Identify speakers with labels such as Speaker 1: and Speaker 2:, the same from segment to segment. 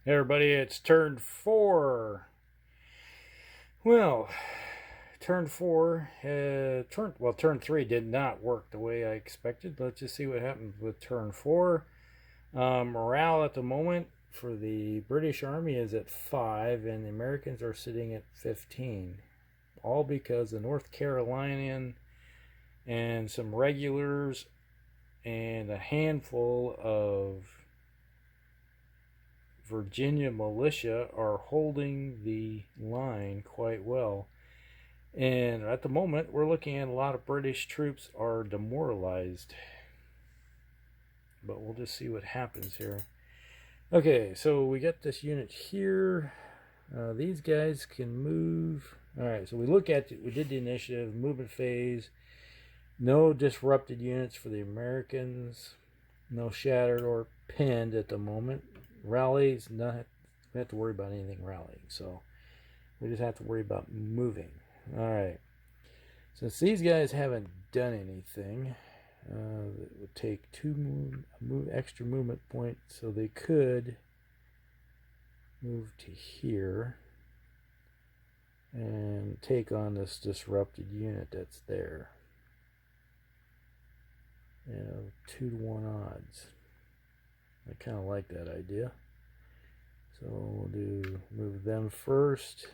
Speaker 1: Hey everybody, it's turn 4. Well, turn 4, turn 3 did not work the way I expected. Let's just see what happens with turn 4. Morale at the moment for the British Army is at 5, and the Americans are sitting at 15. All because the North Carolinian and some regulars and a handful of Virginia militia are holding the line quite well. And at the moment, we're looking at a lot of British troops are demoralized. But we'll just see what happens here. Okay, so we got this unit here. These guys can move. Alright, so we did the initiative, movement phase. No disrupted units for the Americans. No shattered or pinned at the moment. Rallies, we don't have to worry about anything rallying, so we just have to worry about moving. Alright, since these guys haven't done anything, it would take 2 extra movement points, so they could move to here and take on this disrupted unit that's there. 2-to-1 odds. I kind of like that idea. So we'll move them first,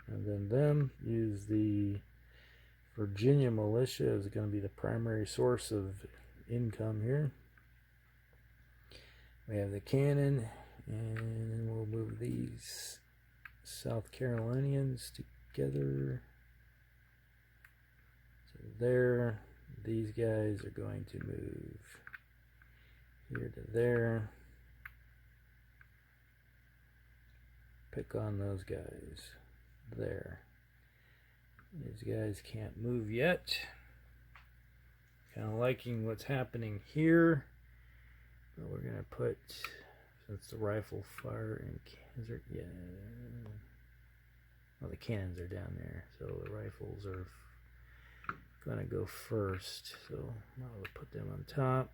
Speaker 1: and then them. Use the Virginia militia is going to be the primary source of income here. We have the cannon, and we'll move these South Carolinians together. So there, these guys are going to move here to there. Pick on those guys there. These guys can't move yet. Kind of liking what's happening here, but we're gonna put, since the rifle fire and well, the cannons are down there, so the rifles are gonna go first. So I'll put them on top.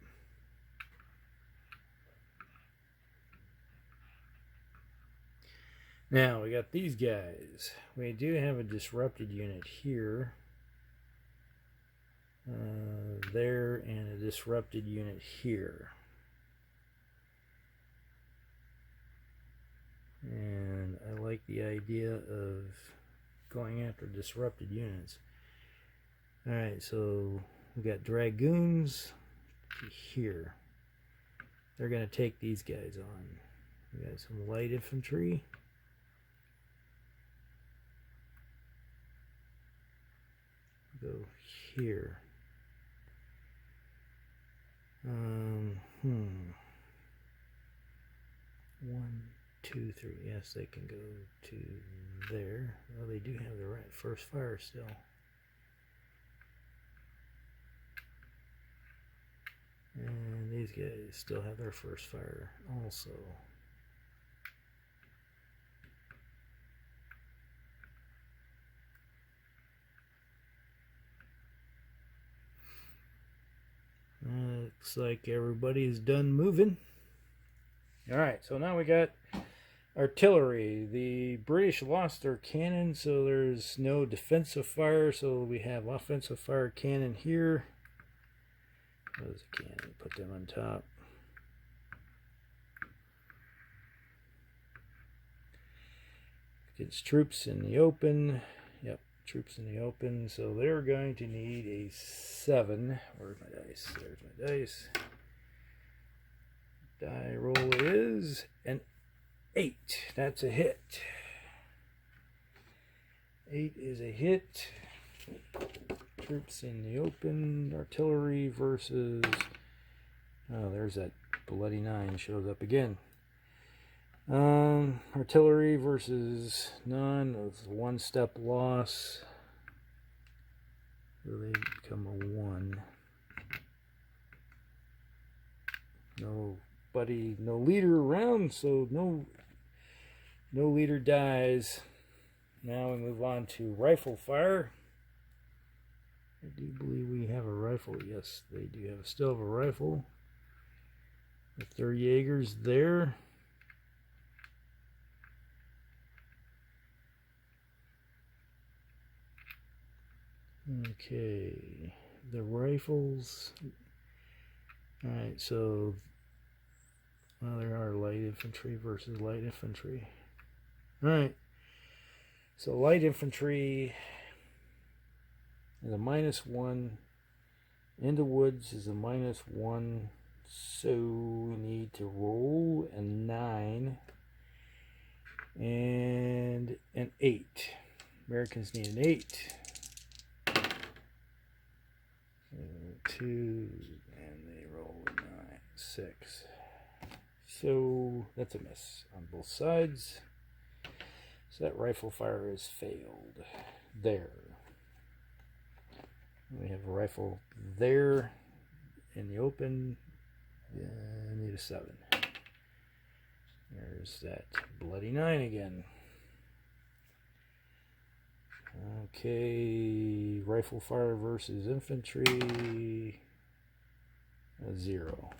Speaker 1: Now we got these guys. We do have a disrupted unit here, there, and a disrupted unit here. And I like the idea of going after disrupted units. Alright, so we got dragoons here. They're going to take these guys on. We got some light infantry. Go here. 1, 2, 3. Yes, they can go to there. Well, they do have the right first fire still. And these guys still have their first fire also. Looks like everybody's done moving. Alright, so now we got artillery. The British lost their cannon, so there's no defensive fire, so we have offensive fire cannon here. There's a cannon, put them on top. It's troops in the open. Yep, troops in the open, so they're going to need a 7. Where's my dice? There's my dice. Die roll is an 8. That's a hit. 8 is a hit. Troops in the open. Artillery versus... Oh, there's that bloody 9 shows up again. Artillery versus none. It's a 1-step loss. So they become a 1. Nobody, no leader around, so no leader dies. Now we move on to rifle fire. I do believe we have a rifle. Yes, they do still have a rifle. With their Jaegers there. Okay, the rifles. Alright, so well, there are light infantry versus light infantry. Alright, so light infantry is a -1. In the woods is a -1. So we need to roll a 9 and an 8. Americans need an 8. 2, and they roll a 9. 6. So that's a miss on both sides. So that rifle fire is failed. There. We have a rifle there in the open. I need a 7. There's that bloody 9 again. Okay, rifle fire versus infantry. A 0.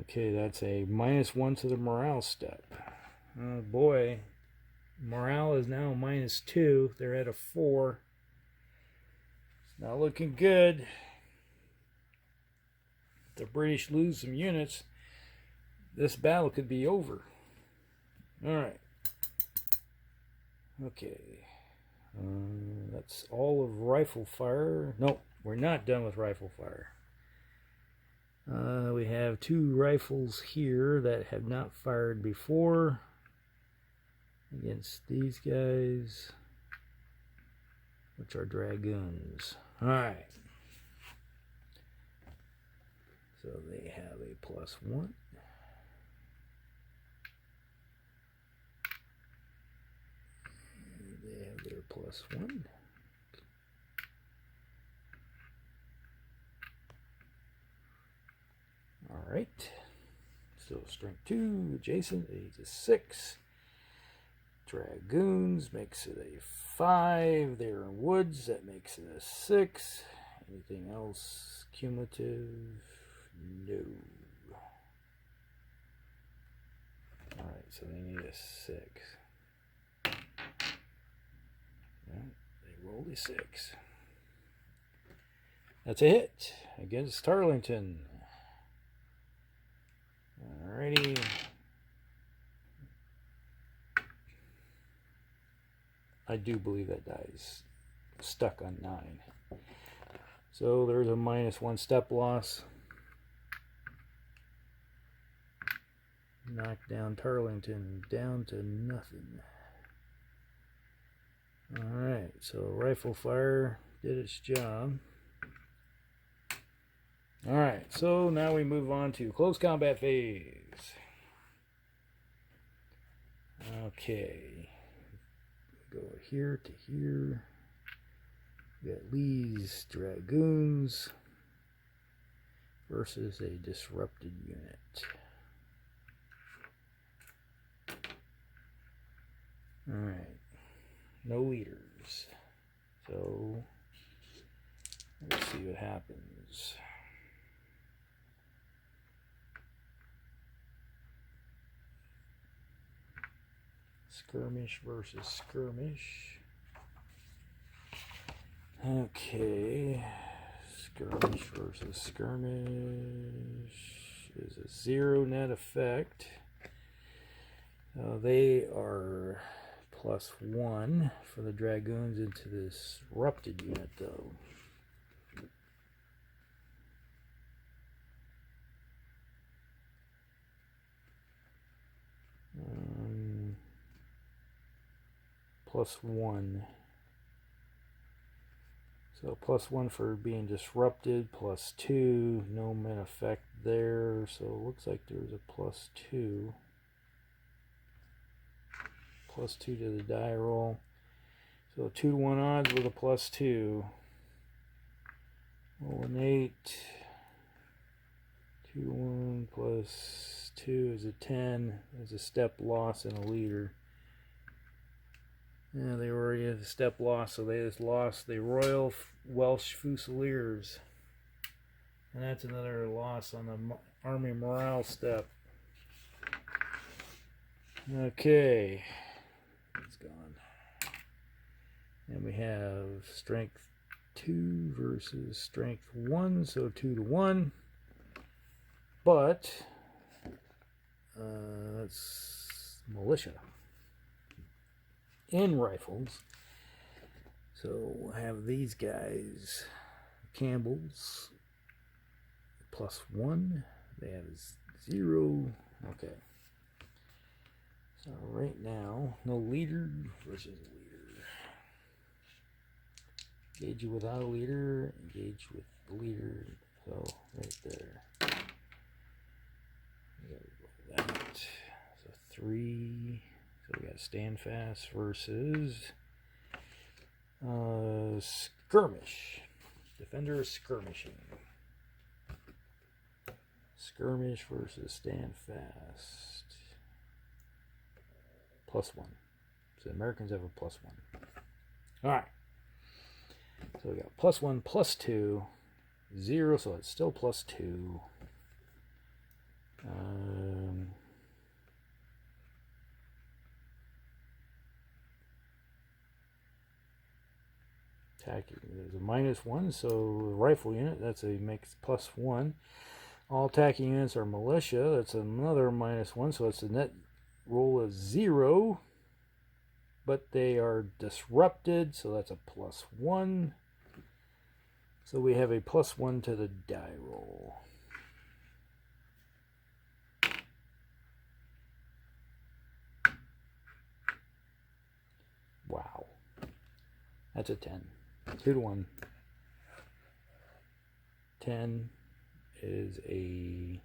Speaker 1: Okay, that's a -1 to the morale step. Oh boy. Morale is now -2. They're at a 4. It's not looking good. If the British lose some units, this battle could be over. Alright. Okay. That's all of rifle fire. Nope, we're not done with rifle fire. We have 2 rifles here that have not fired before against these guys, which are dragoons. Alright. So they have a +1. They have their +1. Alright. So strength 2, adjacent, he's a 6. Dragoons makes it a 5. They're in woods, that makes it a 6. Anything else cumulative? No. Alright, so they need a 6. Well, they rolled a 6. That's a hit against Tarleton. Alrighty. I do believe that guy's stuck on 9. So there's a -1 step loss. Knock down Tarleton down to nothing. Alright, so rifle fire did its job. Alright, so now we move on to close combat phase. Okay. Go here to here. We got Lee's Dragoons versus a disrupted unit. Alright. No leaders. So let's see what happens. Skirmish versus skirmish. Okay. Skirmish versus skirmish is a 0 net effect. They are +1 for the dragoons into this disrupted unit, though. +1. So +1 for being disrupted, +2, no min effect there. So it looks like there's a +2. +2 to the die roll. So 2-to-1 odds with a +2. Roll an 8. 2-1 +2 is a 10. There's a step loss and a leader. Yeah, they already had a step loss, so they just lost the Royal Welsh Fusiliers. And that's another loss on the Army morale step. Okay. It's gone. And we have strength 2 versus strength 1, so 2 to 1. But that's militia in rifles. So we'll have these guys, Campbell's, +1. They have 0. Okay. So right now, no leader versus leader. Engage without a leader, engage with the leader. So right there. We got that. So 3. So we got stand fast versus skirmish. Defender is skirmishing. Skirmish versus stand fast. +1. So the Americans have a +1. Alright. So we got +1, +2, 0, so it's still +2. Attacking, there's a -1, so rifle unit, that's a makes +1. All attacking units are militia, that's another -1, so it's a net roll of 0. But they are disrupted, so that's a +1. So we have a +1 to the die roll. Wow. That's a 10. 2 to 1. 10 is a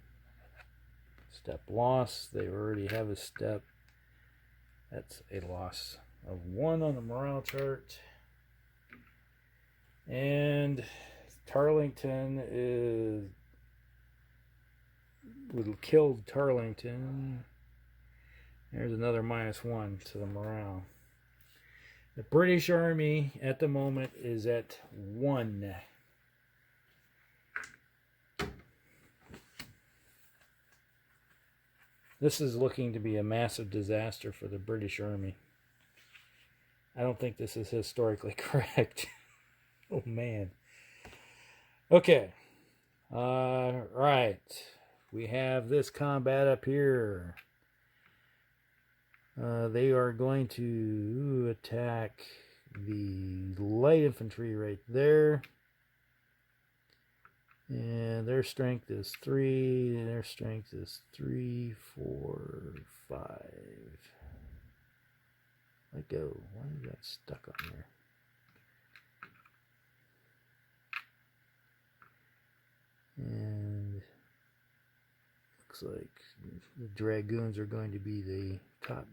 Speaker 1: step loss. They already have a step. That's a loss of 1 on the morale chart. And Tarlington would have killed Tarlington. There's another -1 to the morale. The British Army at the moment is at 1. This is looking to be a massive disaster for the British Army. I don't think this is historically correct. Oh, man. Okay. Right. We have this combat up here. They are going to attack the light infantry right there. And their strength is 3. And their strength is 3, 4, 5. Let go. Why is that stuck on there? And looks like the dragoons are going to be the top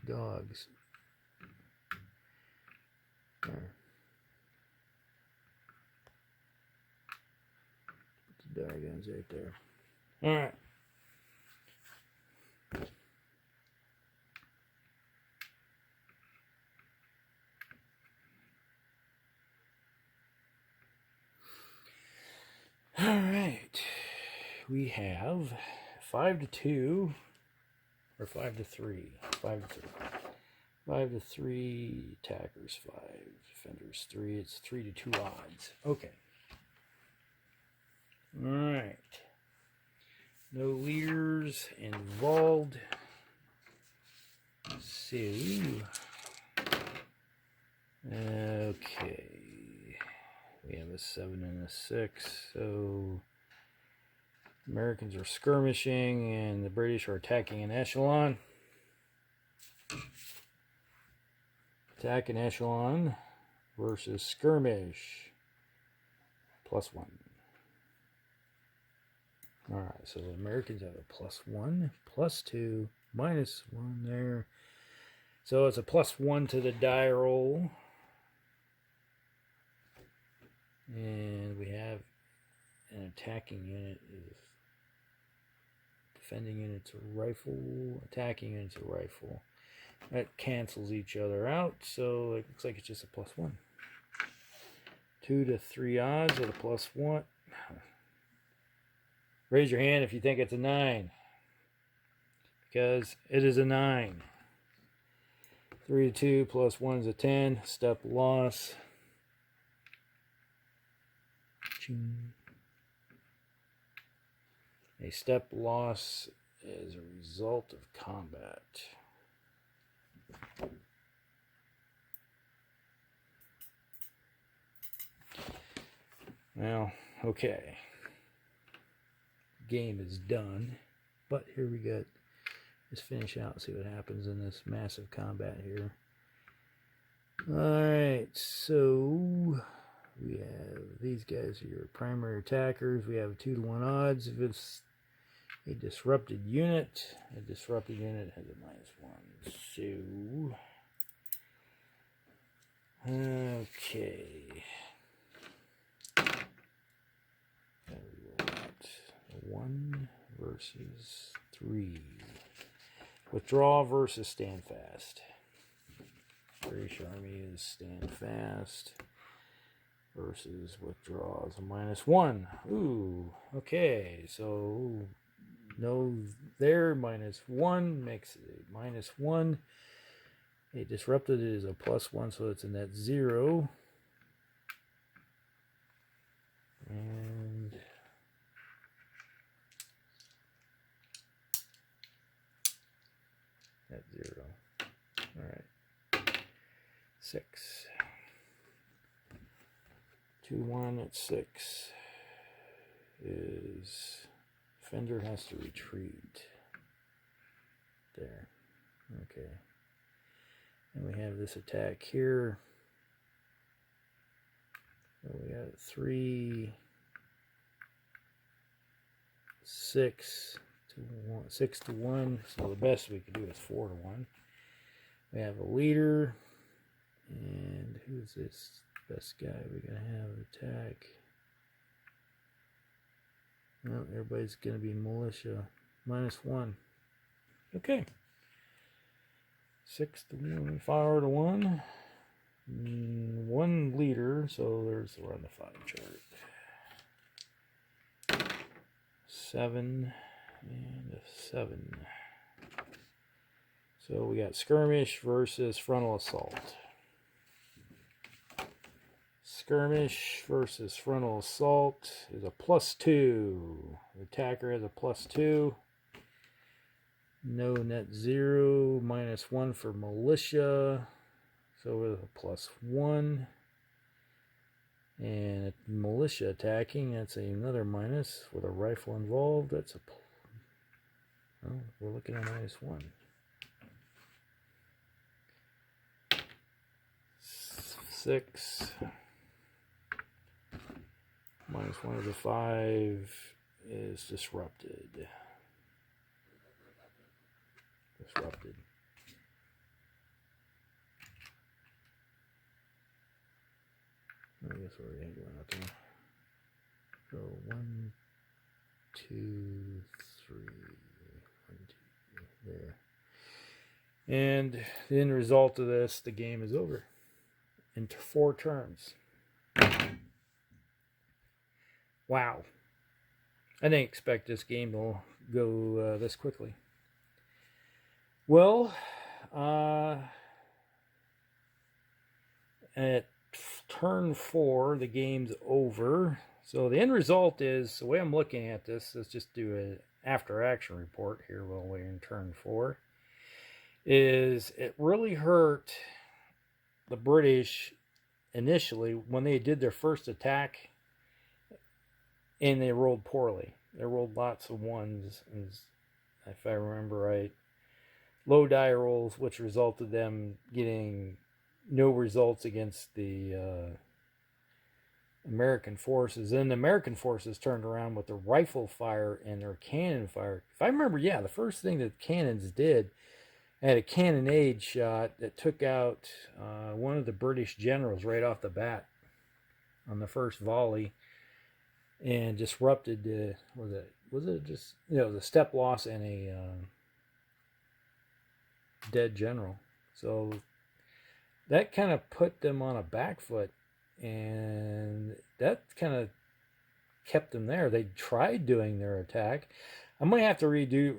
Speaker 1: dogs. There. Put the dragoons right there. All right. All right. We have 5 to 2 or 5 to 3. 5 to 3. 5 to 3, attackers 5, defenders 3. It's 3 to 2 odds. Okay. All right. No leaders involved. So, okay. We have a 7 and a 6. So, Americans are skirmishing and the British are attacking an echelon. Attack an echelon versus skirmish. +1. Alright, so the Americans have a +1, +2, -1 there. So it's a +1 to the die roll. And we have an attacking unit is defending unit's a rifle, attacking unit's a rifle. That cancels each other out, so it looks like it's just a +1. 2 to 3 odds at a +1. Raise your hand if you think it's a 9. Because it is a 9. 3 to 2 plus 1 is a 10. Step loss. A step loss is a result of combat. Well, okay. Game is done. But here we go. Let's finish out and see what happens in this massive combat here. Alright, so we have these guys are your primary attackers. We have a 2-to-1 odds. If it's a disrupted unit has a -1. So, okay. 1 versus 3. Withdraw versus stand fast. British Army is stand fast versus withdraw is a -1. Ooh, okay. So no there, -1 makes it a -1. A disrupted is a +1, so it's a net 0. And at 0. Alright. 6. 2-1 at 6 is Fender has to retreat. There. Okay. And we have this attack here. So we got 3, 6 to 1, 6 to 1. So the best we could do is 4 to 1. We have a leader, and who's this best guy we're gonna have attack? Well, everybody's gonna be militia, -1. Okay. 6 to 1, 5 to 1. 1 leader, so there's we're on the 5 chart. 7 and a 7. So we got skirmish versus frontal assault. Skirmish versus frontal assault is a +2. The attacker has a +2. No net 0, -1 for militia. So with a +1. And militia attacking, that's another minus. With a rifle involved, that's a... Well, we're looking at -1. 6. -1 is a 5. Is disrupted. Disrupted. I guess we're going to go out there. So 1, 2, 3. 1, 2, there. And the end result of this, the game is over in 4 turns. Wow. I didn't expect this game to go this quickly. Well, at turn 4, the game's over. So the end result is, the way I'm looking at this, let's just do an after action report here while we're in turn 4, is it really hurt the British initially when they did their first attack, and they rolled poorly. They rolled lots of 1s, and if I remember right, low die rolls, which resulted them getting no results against the American forces. Then the American forces turned around with their rifle fire and their cannon fire. If I remember, yeah, the first thing that cannons did, had a cannonade shot that took out one of the British generals right off the bat on the first volley, and disrupted the, was it just, the step loss and a dead general. So that kind of put them on a back foot, and that kind of kept them there. They tried doing their attack. I might have to redo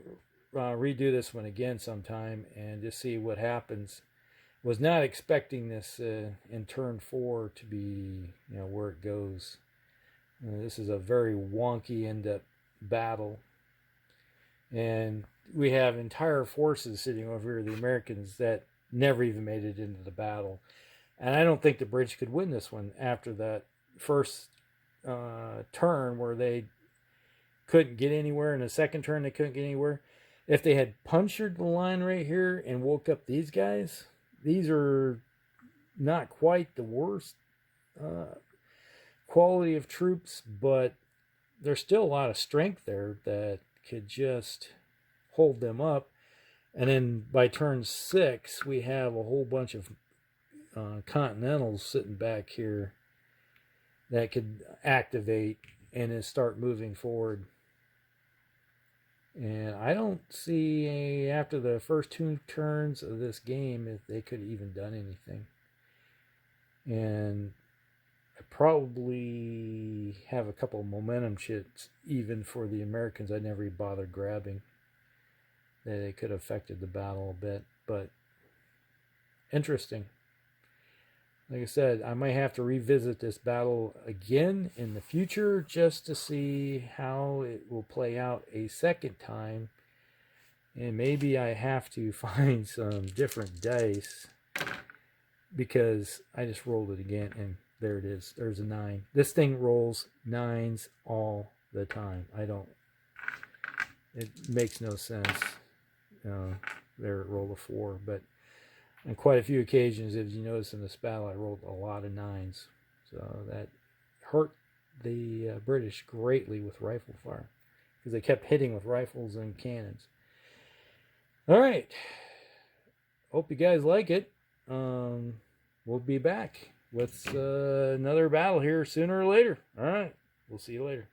Speaker 1: this one again sometime and just see what happens was not expecting this in turn 4 to be, where it goes. This is a very wonky end-up battle. And we have entire forces sitting over here, the Americans, that never even made it into the battle. And I don't think the British could win this one after that first turn where they couldn't get anywhere, and the second turn they couldn't get anywhere. If they had punctured the line right here and woke up these guys, these are not quite the worst quality of troops, but there's still a lot of strength there that could just hold them up. And then by turn 6, we have a whole bunch of Continentals sitting back here that could activate and then start moving forward. And I don't see, after the first 2 turns of this game, if they could have even done anything. And I probably have a couple of momentum shits even for the Americans I never bothered grabbing, that it could have affected the battle a bit. But interesting. Like I said, I might have to revisit this battle again in the future just to see how it will play out a second time. And maybe I have to find some different dice, because I just rolled it again and there it is. There's a 9. This thing rolls 9s all the time. It makes no sense. There it rolled a 4, but on quite a few occasions, as you notice in this battle, I rolled a lot of 9s. So that hurt the British greatly with rifle fire, because they kept hitting with rifles and cannons. All right. Hope you guys like it. We'll be back with another battle here sooner or later. All right. We'll see you later.